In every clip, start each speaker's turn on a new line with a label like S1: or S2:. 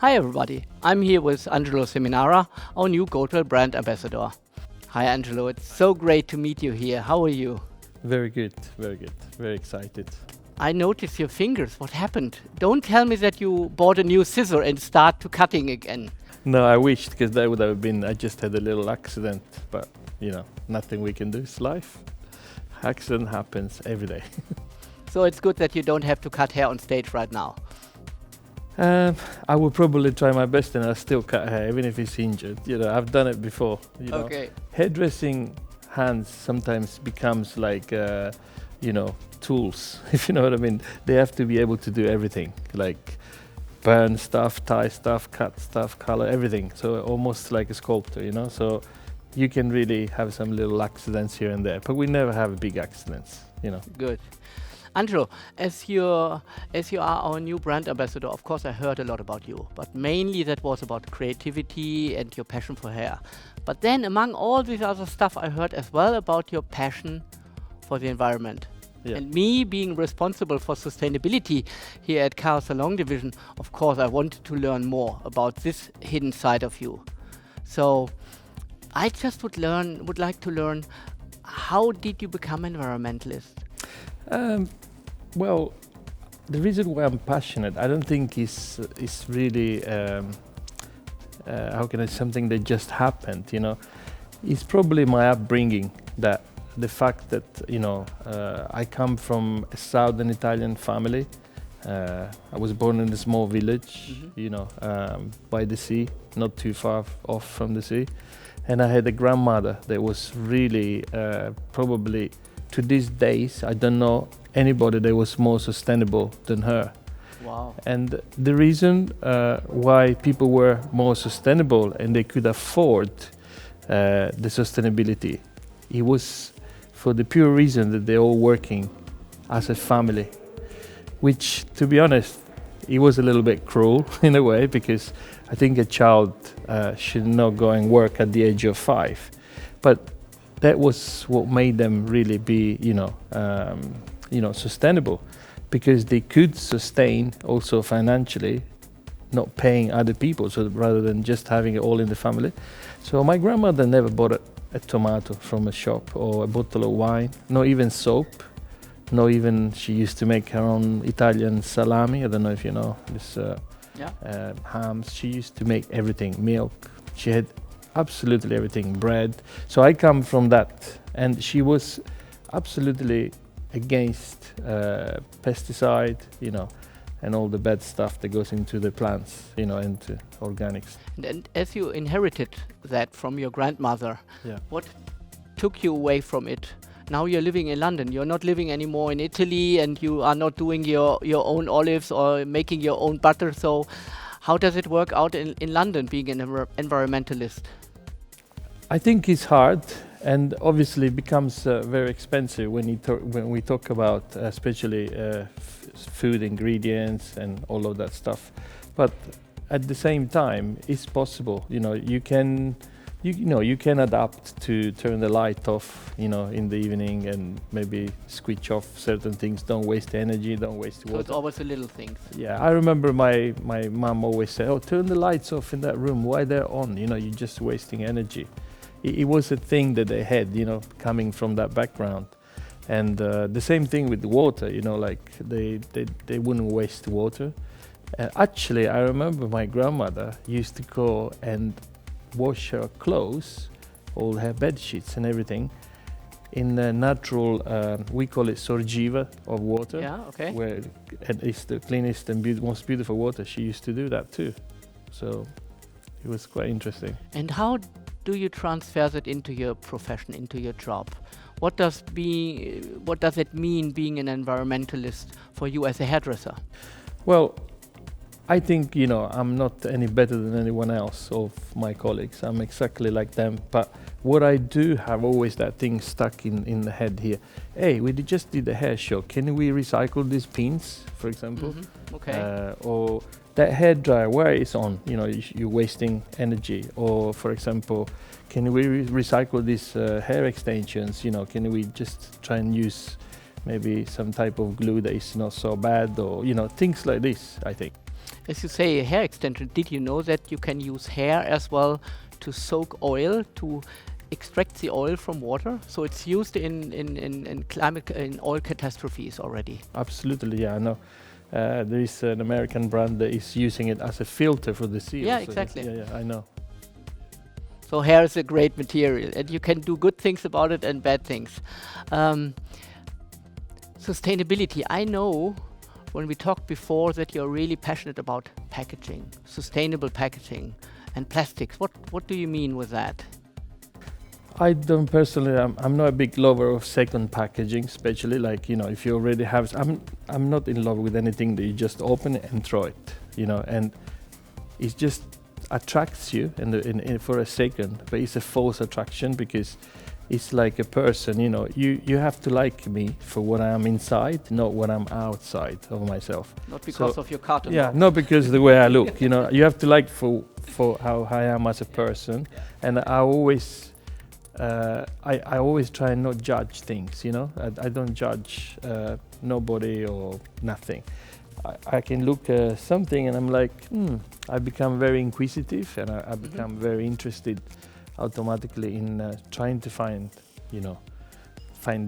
S1: Hi everybody, I'm here with Angelo Seminara, our new Goldwell brand ambassador. Hi Angelo, it's so great to meet you here. How are you?
S2: Very good, very good, very excited.
S1: I noticed your fingers. What happened? Don't tell me that you bought a new scissor and start to cutting again.
S2: No, I wished, because that would have been, I just had a little accident, but you know, nothing we can do, it's life. Accident happens every day.
S1: So it's good that you don't have to cut hair on stage right now.
S2: I will probably try my best and I'll still cut hair, even if it's injured. You know, I've done it before. You know.
S1: Okay.
S2: Hairdressing hands sometimes becomes like, you know, tools, if you know what I mean. They have to be able to do everything, like burn stuff, tie stuff, cut stuff, color, everything. So almost like a sculptor, you know. So you can really have some little accidents here and there, but we never have big accidents, you know.
S1: Good. Angelo, as you are our new brand ambassador, of course I heard a lot about you, but mainly that was about creativity and your passion for hair. But then among all this other stuff, I heard as well about your passion for the environment.
S2: Yeah.
S1: And me being responsible for sustainability here at Chaos Salon Division, of course I wanted to learn more about this hidden side of you. So I just would like to learn, how did you become an environmentalist?
S2: Well, the reason why I'm passionate, I don't think is really how can I something that just happened. You know, it's probably my upbringing, that the fact that you know I come from a southern Italian family. I was born in a small village, you know, by the sea, not too far off from the sea, and I had a grandmother that was really probably. To these days, I don't know anybody that was more sustainable than her.
S1: Wow.
S2: And the reason why people were more sustainable and they could afford the sustainability, it was for the pure reason that they're all working as a family, which, to be honest, it was a little bit cruel in a way, because I think a child should not go and work at the age of 5. But that was what made them really be, you know, sustainable, because they could sustain also financially, not paying other people, so rather than just having it all in the family. So my grandmother never bought a tomato from a shop or a bottle of wine, not even soap, not even, she used to make her own Italian salami. I don't know if you know this, hams. She used to make everything, milk. She had absolutely everything, bread. So I come from that, and she was absolutely against pesticide, you know, and all the bad stuff that goes into the plants, you know, into organics.
S1: And as you inherited that from your grandmother,
S2: Yeah.
S1: what took you away from it? Now you're living in London, you're not living anymore in Italy, and you are not doing your own olives or making your own butter. So how does it work out in London, being an environmentalist?
S2: I think it's hard, and obviously becomes very expensive when we talk about especially food ingredients and all of that stuff. But at the same time, it's possible. You know, you can adapt to turn the light off, you know, in the evening, and maybe switch off certain things. Don't waste energy, don't waste water.
S1: So it's always the little things.
S2: Yeah, I remember my mom always said, "Oh, turn the lights off in that room. Why they're on? You know, you're just wasting energy." It was a thing that they had, you know, coming from that background. And the same thing with the water, you know, like they wouldn't waste water. Actually, I remember my grandmother used to go and wash her clothes, all her bed sheets and everything, in a natural, we call it sorgiva of water.
S1: Yeah, okay.
S2: Where it's the cleanest and most beautiful water. She used to do that too. So it was quite interesting.
S1: And how do you transfer that into your profession, into your job? What does it mean being an environmentalist for you as a hairdresser?
S2: Well, I think, you know, I'm not any better than anyone else of my colleagues. I'm exactly like them. But what I do have always that thing stuck in the head here. Hey, we just did a hair show. Can we recycle these pins, for example?
S1: Mm-hmm. Okay.
S2: Or that hair dryer, where it's on, you know, you're wasting energy. Or, for example, can we recycle these hair extensions? You know, can we just try and use maybe some type of glue that is not so bad, or, you know, things like this, I think.
S1: As you say, hair extension, did you know that you can use hair as well to soak oil, to extract the oil from water? So it's used in climate, in oil catastrophes already.
S2: Absolutely, yeah, I know. There is an American brand that is using it as a filter for the seal.
S1: Yeah,
S2: so
S1: exactly.
S2: Yeah, I know.
S1: So hair is a great material, and you can do good things about it and bad things. Sustainability. I know when we talked before that you're really passionate about packaging, sustainable packaging, and plastics. What do you mean with that?
S2: I don't personally. I'm not a big lover of second packaging, especially like if you already have. I'm not in love with anything that you just open it and throw it. And it just attracts you for a second, but it's a false attraction because it's like a person. You have to like me for what I am inside, not what I'm outside of myself.
S1: Not because of your carton.
S2: Yeah, not because of the way I look. You have to like for how I am as a person, and I always try and not judge things. I don't judge nobody or nothing. I can look at something and I'm like, I become very inquisitive, and I become very interested automatically in trying to find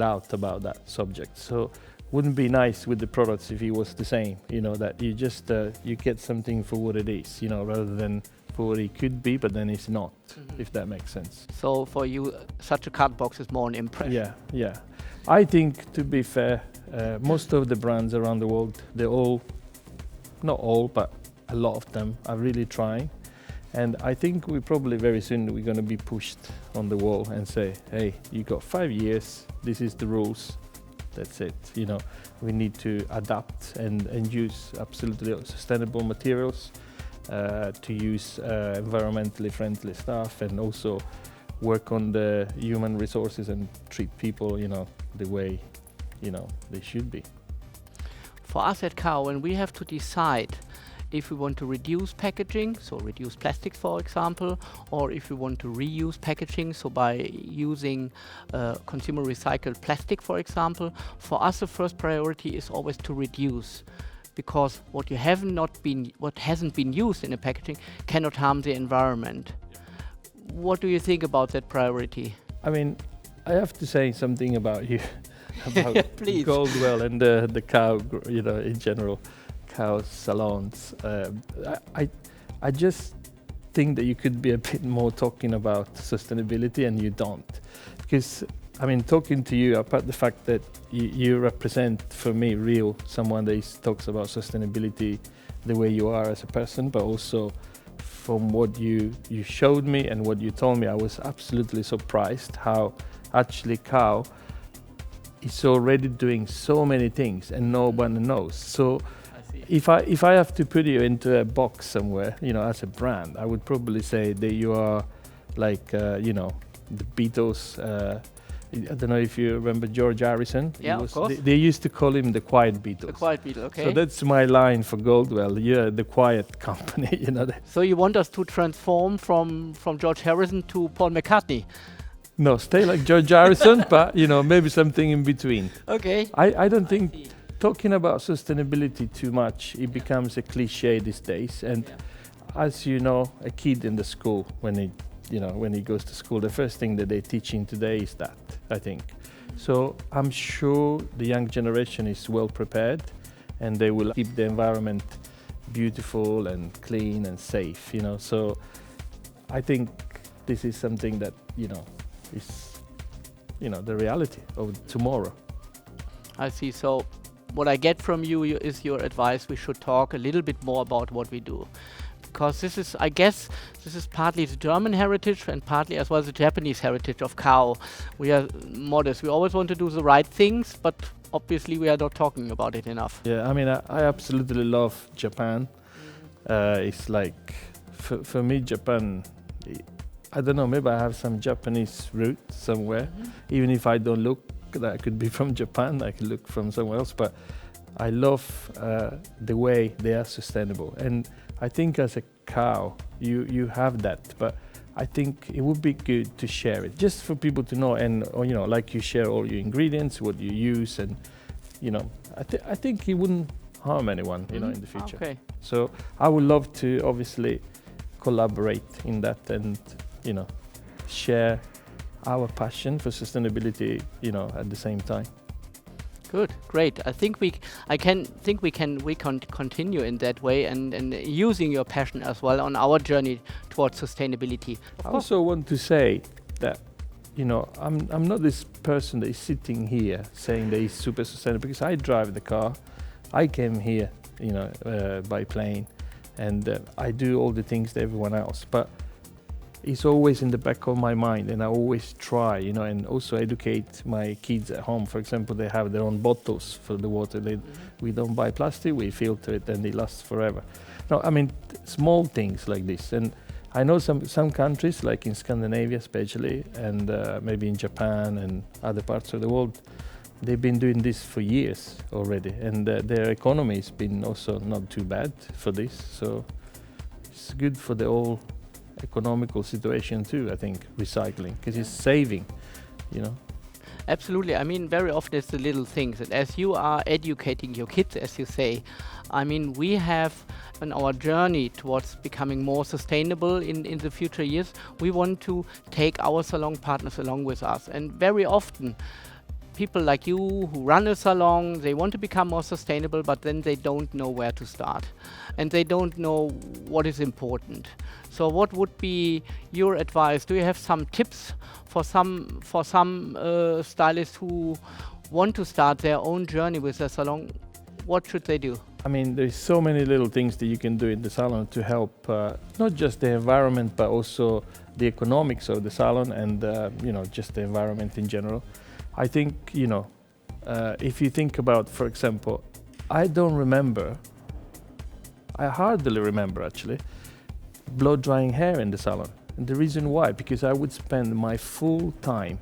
S2: out about that subject. So wouldn't be nice with the products if it was the same, that you just you get something for what it is, rather than for what it could be, but then it's not, if that makes sense.
S1: So for you, such a card box is more an impression.
S2: Yeah. I think, to be fair, most of the brands around the world, they're all, not all, but a lot of them are really trying. And I think we're very soon going to be pushed on the wall and say, hey, you got 5 years, this is the rules, that's it. We need to adapt and use absolutely sustainable materials, to use environmentally friendly stuff, and also work on the human resources and treat people, the way, they should be.
S1: For us at Kao, when we have to decide if we want to reduce packaging, so reduce plastics, for example, or if we want to reuse packaging, so by using consumer recycled plastic, for example, for us the first priority is always to reduce, because what hasn't been used in a packaging cannot harm the environment. What do you think about that priority?
S2: I mean, I have to say something about you, about
S1: Please.
S2: Goldwell and the Kao, in general. Kao salons. I just think that you could be a bit more talking about sustainability, and you don't. Because, talking to you, apart the fact that you represent, for me, someone that talks about sustainability the way you are as a person, but also from what you showed me and what you told me, I was absolutely surprised how actually Kao is already doing so many things and no one knows. So if I have to put you into a box somewhere, as a brand, I would probably say that you are like, the Beatles. I don't know if you remember George Harrison.
S1: Yeah, of course.
S2: They used to call him the Quiet Beatles.
S1: The Quiet Beatle, okay.
S2: So that's my line for Goldwell. You're the quiet company,
S1: So you want us to transform from George Harrison to Paul McCartney?
S2: No, stay like George Harrison, but maybe something in between.
S1: Okay.
S2: I don't think talking about sustainability too much, it becomes a cliche these days. And as you know, a kid in the school, when he goes to school, the first thing that they teach him today is that, I think. So I'm sure the young generation is well prepared, and they will keep the environment beautiful and clean and safe, So I think this is something that, is, the reality of tomorrow.
S1: I see. So what I get from you is your advice we should talk a little bit more about what we do. Because I guess this is partly the German heritage and partly as well the Japanese heritage of Kao. We are modest. We always want to do the right things, but obviously we are not talking about it enough.
S2: Yeah, I absolutely love Japan. It's like, for me, Japan, I don't know, maybe I have some Japanese root somewhere. Even if I don't look that I could be from Japan, I could look from somewhere else, but I love the way they are sustainable. And I think as a Kao, you have that, but I think it would be good to share it, just for people to know, and like you share all your ingredients, what you use, and I think it wouldn't harm anyone, you know, in the future.
S1: Okay.
S2: So I would love to obviously collaborate in that and, you know, share our passion for sustainability, you know, at the same time.
S1: Good, great. I think we can continue in that way and using your passion as well on our journey towards sustainability.
S2: I also want to say that, you know, I'm not this person that is sitting here saying that he's super sustainable, because I drive the car. I came here, you know, by plane, and I do all the things that everyone else. But it's always in the back of my mind, and I always try, you know, and also educate my kids at home. For example, they have their own bottles for the water. We don't buy plastic, we filter it, and it lasts forever. No, I mean, small things like this. And I know some countries, like in Scandinavia especially, and maybe in Japan and other parts of the world, they've been doing this for years already, and their economy has been also not too bad for this. So it's good for the whole economical situation too, I think, recycling, because it's saving, you know.
S1: Absolutely. I mean, very often it's the little things. And as you are educating your kids, as you say, I mean, we have on our journey towards becoming more sustainable in the future years, we want to take our salon partners along with us. And very often, people like you who run a salon, they want to become more sustainable, but then they don't know where to start. And they don't know what is important. So what would be your advice? Do you have some tips for some stylists who want to start their own journey with their salon? What should they do?
S2: I mean, there's so many little things that you can do in the salon to help not just the environment, but also the economics of the salon and, you know, just the environment in general. I think, you know, if you think about, for example, I hardly remember actually, blow drying hair in the salon. And the reason why, because I would spend my full time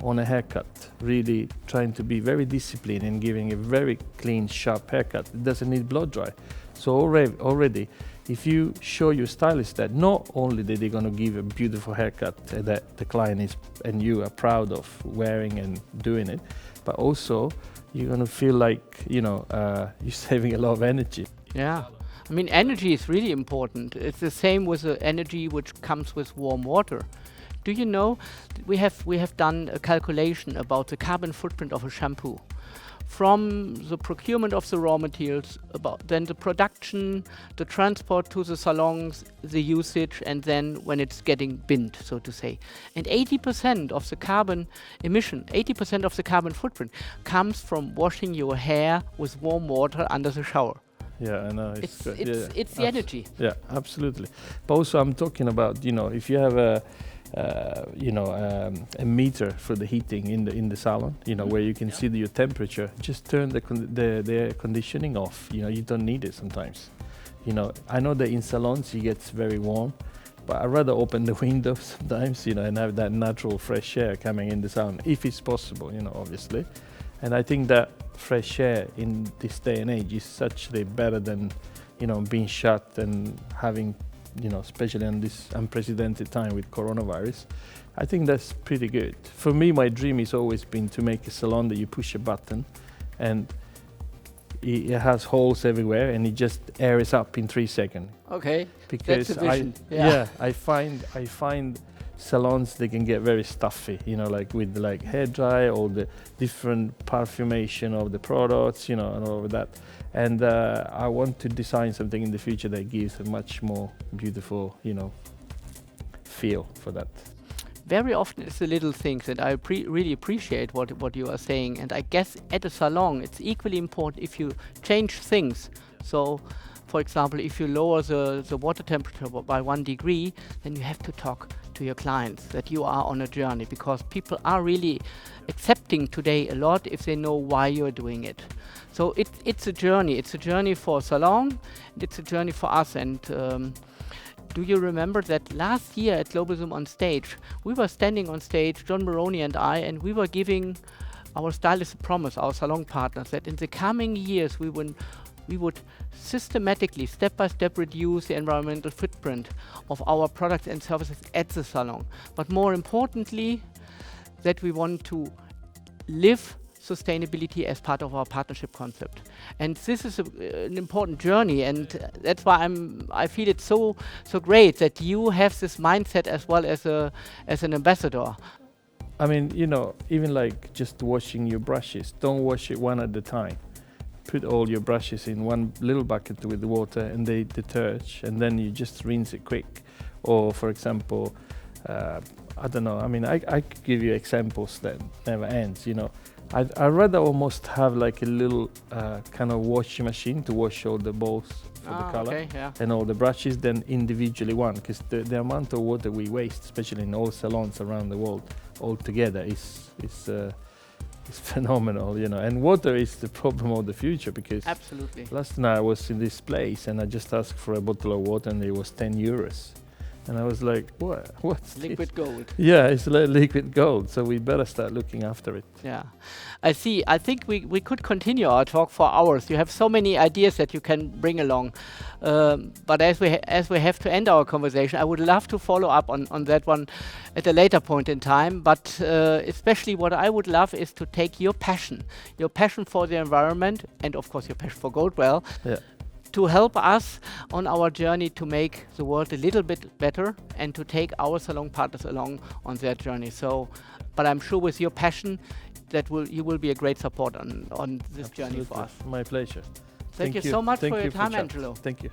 S2: on a haircut, really trying to be very disciplined and giving a very clean, sharp haircut. It doesn't need blow dry. So already, if you show your stylist that not only that they're going to give a beautiful haircut that the client is and you are proud of wearing and doing it, but also you're going to feel like, you know, you're saving a lot of energy.
S1: Yeah. I mean, energy is really important. It's the same with the energy which comes with warm water. Do you know, we have done a calculation about the carbon footprint of a shampoo. From the procurement of the raw materials, about then the production, the transport to the salons, the usage, and then when it's getting binned, so to say. And 80% of the carbon emission, 80% of the carbon footprint comes from washing your hair with warm water under the shower.
S2: Yeah, I know.
S1: It's the energy.
S2: Yeah, absolutely. But also I'm talking about, you know, if you have a meter for the heating in the salon, you know, where you can see your temperature, just turn the air conditioning off. You know, you don't need it sometimes. You know, I know that in salons it gets very warm, but I'd rather open the windows sometimes, you know, and have that natural fresh air coming in the salon, if it's possible, you know, obviously. And I think that fresh air in this day and age is suchly better than, you know, being shut and having, you know, especially in this unprecedented time with coronavirus. I think that's pretty good. For me, my dream has always been to make a salon that you push a button and it has holes everywhere and it just airs up in 3 seconds.
S1: Okay,
S2: because
S1: that's a vision.
S2: I find salons, they can get very stuffy, you know, like with like hair dry, all the different perfumation of the products, you know, and all of that. And I want to design something in the future that gives a much more beautiful, you know, feel for that.
S1: Very often it's the little things, and I really appreciate what you are saying. And I guess at a salon, it's equally important if you change things. So, for example, if you lower the water temperature by 1 degree, then you have to talk to your clients that you are on a journey, because people are really accepting today a lot if they know why you're doing it. So it's a journey. It's a journey for salon, and it's a journey for us. And do you remember that last year at Global Zoom on stage, we were standing on stage, John Maroney and I, and we were giving our stylists a promise, our salon partners, that in the coming years we would systematically, step by step, reduce the environmental footprint of our products and services at the salon. But more importantly, that we want to live sustainability as part of our partnership concept. And this is an important journey, and that's why I feel it's so great that you have this mindset as well as an ambassador.
S2: I mean, you know, even like just washing your brushes, don't wash it one at a time. Put all your brushes in one little bucket with the water and they deterge, and then you just rinse it quick. Or for example, I don't know, I mean, I could give you examples that never ends, you know. I'd rather almost have like a little kind of washing machine to wash all the balls for the color,
S1: okay, yeah.
S2: and all the brushes than individually one, because the amount of water we waste, especially in all salons around the world, altogether is phenomenal, you know. And water is the problem of the future, because
S1: Absolutely.
S2: last night I was in this place and I just asked for a bottle of water and it was 10 euros. And I was like, what's
S1: Liquid
S2: this?
S1: gold.
S2: Yeah, it's like liquid gold, so we better start looking after it.
S1: Yeah, I see. I think we could continue our talk for hours. You have so many ideas that you can bring along. But as we have to end our conversation, I would love to follow up on that one at a later point in time. But especially what I would love is to take your passion for the environment, and of course your passion for Goldwell,
S2: Yeah.
S1: to help us on our journey to make the world a little bit better and to take our salon partners along on their journey. So, but I'm sure with your passion that you will be a great support on this journey for us.
S2: My pleasure.
S1: Thank you so much
S2: Thank
S1: for your
S2: you
S1: time,
S2: chat.
S1: Angelo.
S2: Thank you.